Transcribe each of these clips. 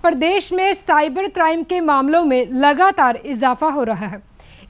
प्रदेश में cyber crime के मामलों में लगातार इजाफा हो रहा है।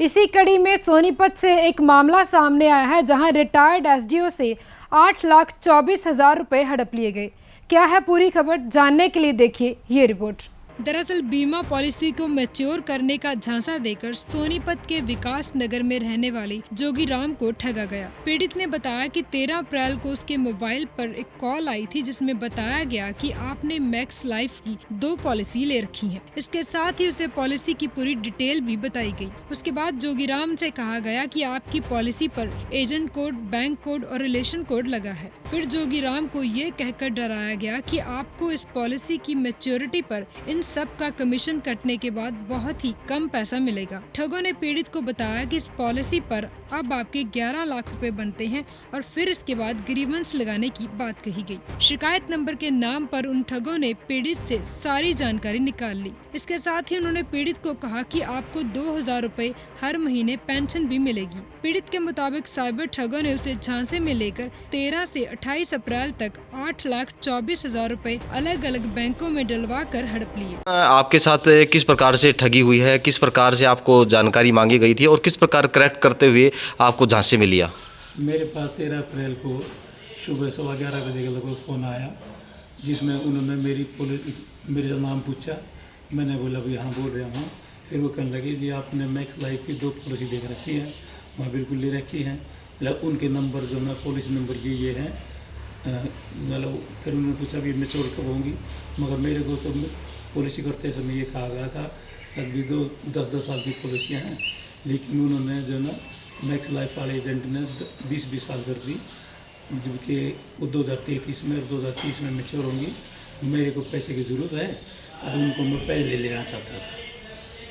इसी कड़ी में सोनीपत से एक मामला सामने आया है, जहां रिटायर्ड एसडीओ से 8,24,000 रुपए हड़प लिए गए। क्या है पूरी खबर, जानने के लिए देखिए ये रिपोर्ट। दरअसल बीमा पॉलिसी को मैच्योर करने का झांसा देकर सोनीपत के विकास नगर में रहने वाले जोगीराम को ठगा गया। पीड़ित ने बताया कि 13 अप्रैल को उसके मोबाइल पर एक कॉल आई थी, जिसमें बताया गया कि आपने मैक्स लाइफ की 2 पॉलिसी ले रखी हैं। इसके साथ ही उसे पॉलिसी की पूरी डिटेल भी बताई गई। उसके बाद जोगीराम से कहा गया कि आपकी पॉलिसी पर एजेंट कोड, बैंक कोड और रिलेशन कोड लगा है। फिर जोगीराम को ये कहकर डराया गया कि आपको इस पॉलिसी की मैच्योरिटी पर इन सब का कमीशन कटने के बाद बहुत ही कम पैसा मिलेगा। ठगों ने पीड़ित को बताया कि इस पॉलिसी पर अब आपके 11 लाख रुपए बनते हैं और फिर इसके बाद ग्रीवेंस लगाने की बात कही गई। शिकायत नंबर के नाम पर उन ठगों ने पीड़ित से सारी जानकारी निकाल ली। इसके साथ ही उन्होंने पीड़ित को कहा कि आपको 2,000 रुपए हर महीने पेंशन भी मिलेगी। पीड़ित के मुताबिक साइबर ठगों ने उसे झांसे में लेकर 13 से 28 अप्रैल तक 8,24,000 रुपए अलग अलग बैंकों में डलवा कर हड़प लिए। आपके साथ किस प्रकार से ठगी हुई है, किस प्रकार से आपको जानकारी मांगी गई थी और किस प्रकार करेक्ट करते हुए आपको झांसे में लिया? मेरे पास 13 अप्रैल को सुबह 11:15 बजे के लगभग फ़ोन आया, जिसमें उन्होंने मेरा नाम पूछा। मैंने बोला भाई हाँ बोल रहा हूँ। फिर वो कहने लगे जी आपने मैक्स लाइफ की 2 पॉलिसी देख रखी है। वहाँ बिल्कुल ले रखी है। मतलब उनके नंबर जो है पॉलिसी नंबर ये हैं। मतलब फिर उन्होंने पूछा भी मैच्योर कब होंगी, मगर मेरे को तो पॉलिसी करते समय ये कहा गया था अभी 10-10 साल की पॉलिसियाँ हैं, लेकिन उन्होंने जो ना मैक्स लाइफ वाले एजेंट ने 20-20 साल कर दी, जबकि वो 2033 में और 2030 में मैच्योर होंगी। मेरे को पैसे की ज़रूरत है और उनको मैं पैसे ले लेना चाहता था।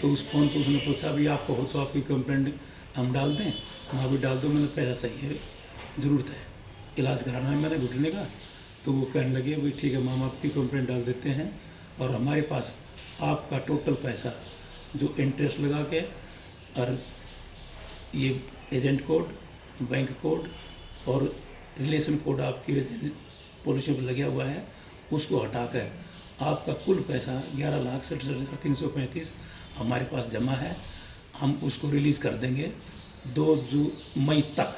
तो उस फ़ोन पर उसने पूछा भी आपको हो तो आपकी कंप्लेंट हम डाल दें? वहाँ भी डाल दो, मैंने पैसा चाहिए, ज़रूरत है, इलाज कराना है मैंने घुटने का। तो वो कहने लगे भाई ठीक है हम आपकी कंप्लेंट डाल देते हैं और हमारे पास आपका टोटल पैसा जो इंटरेस्ट लगा के और ये एजेंट कोड, बैंक कोड और रिलेशन कोड आपकी पॉलिसी पर लगा हुआ है, उसको हटा कर आपका कुल पैसा 11,67,335 हमारे पास जमा है। हम उसको रिलीज़ कर देंगे 2 मई तक।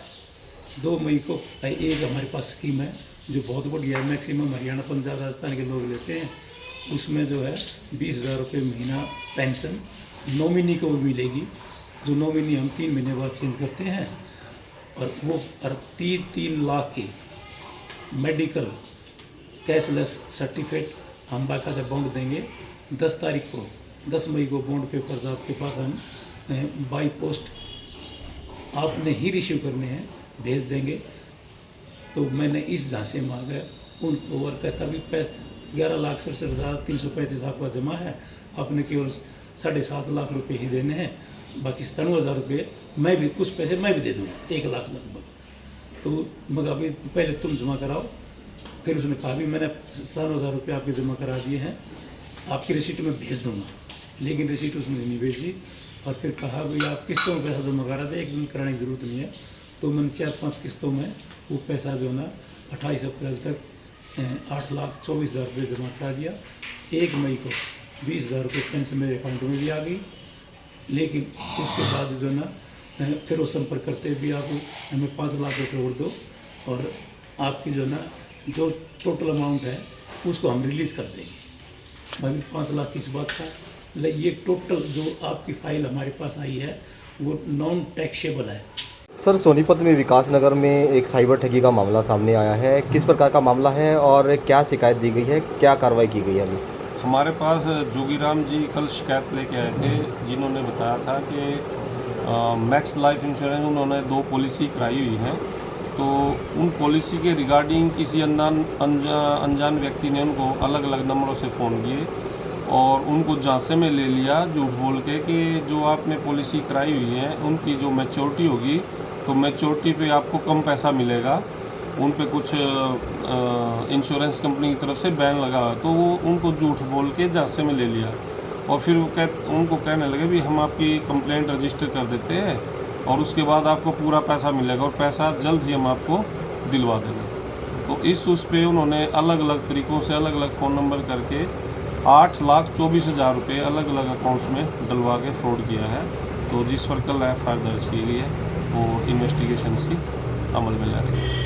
2 मई को एक हमारे पास स्कीम है जो बहुत बढ़िया है, मैक्सिमम हरियाणा, पंजाब, राजस्थान के लोग लेते हैं। उसमें जो है 20,000 रुपये महीना पेंशन नॉमिनी को भी मिलेगी, जो नॉमिनी हम 3 महीने बाद चेंज करते हैं। और वो 3 लाख की मेडिकल कैशलेस सर्टिफिकेट हम बाकायदा बॉन्ड देंगे। 10 तारीख को 10 मई को बॉन्ड पेपर्स आपके पास हम बाई पोस्ट आपने ही रिसीव करने हैं, भेज देंगे। तो मैंने इस झांसे में आ गया उनको और कहता भी 11,67,335 आपका जमा है, आपने केवल 7.5 लाख रुपए ही देने हैं, बाकी 97,000 रुपये मैं भी कुछ पैसे मैं भी दे दूँगा, 1 लाख लगभग। तो मगर अभी पहले तुम जमा कराओ। फिर उसने कहा भी मैंने 97,000 रुपये आपके जमा करा दिए हैं, आपकी रिसीट में भेज दूँगा, लेकिन रिसीट उसने नहीं भेजी। और फिर कहा भाई आप किस्तों में पैसा जमा करा दे, एक दिन कराने की ज़रूरत नहीं है। तो मैंने 4-5 किस्तों में वो पैसा जो है ना 28 अप्रैल तक 8,24,000 रुपये जमा करा दिया। 1 मई को 20,000 रुपये पेंशन मेरे अकाउंट में भी आ गई। लेकिन उसके बाद जो है ना फिर वो संपर्क करते भी आप हमें 5 लाख रुपये और दो और आपकी जो है ना जो टोटल अमाउंट है उसको हम रिलीज़ कर देंगे। भाई 5 लाख किस बात का, मतलब ये टोटल जो आपकी फ़ाइल हमारे पास आई है वो नॉन टैक्सेबल है। सर, सोनीपत में विकास नगर में एक साइबर ठगी का मामला सामने आया है। किस प्रकार का मामला है और क्या शिकायत दी गई है, क्या कार्रवाई की गई है अभी? हमारे पास जोगीराम जी कल शिकायत लेके आए थे, जिन्होंने बताया था कि मैक्स लाइफ इंश्योरेंस उन्होंने 2 पॉलिसी कराई हुई हैं। तो उन पॉलिसी के रिगार्डिंग किसी अनजान व्यक्ति ने उनको अलग अलग नंबरों से फ़ोन किए और उनको झांसे में ले लिया, झूठ बोल के कि जो आपने पॉलिसी कराई हुई है उनकी जो मैच्योरिटी होगी तो मैच्योरिटी पे आपको कम पैसा मिलेगा। उन पे कुछ इंश्योरेंस कंपनी की तरफ से बैन लगा, तो वो उनको झूठ बोल के झांसे में ले लिया। और फिर उनको कहने लगे भी हम आपकी कंप्लेंट रजिस्टर कर देते हैं और उसके बाद आपको पूरा पैसा मिलेगा और पैसा जल्द ही हम आपको दिलवा देंगे। तो उस पे उन्होंने अलग अलग तरीक़ों से अलग अलग फ़ोन नंबर करके 8,24,000 रुपये अलग अलग अकाउंट्स में डलवा के फ्रॉड किया है। तो जिस पर कल एफआईआर दर्ज की गई है और इन्वेस्टिगेशन सी अमल में ला रही है।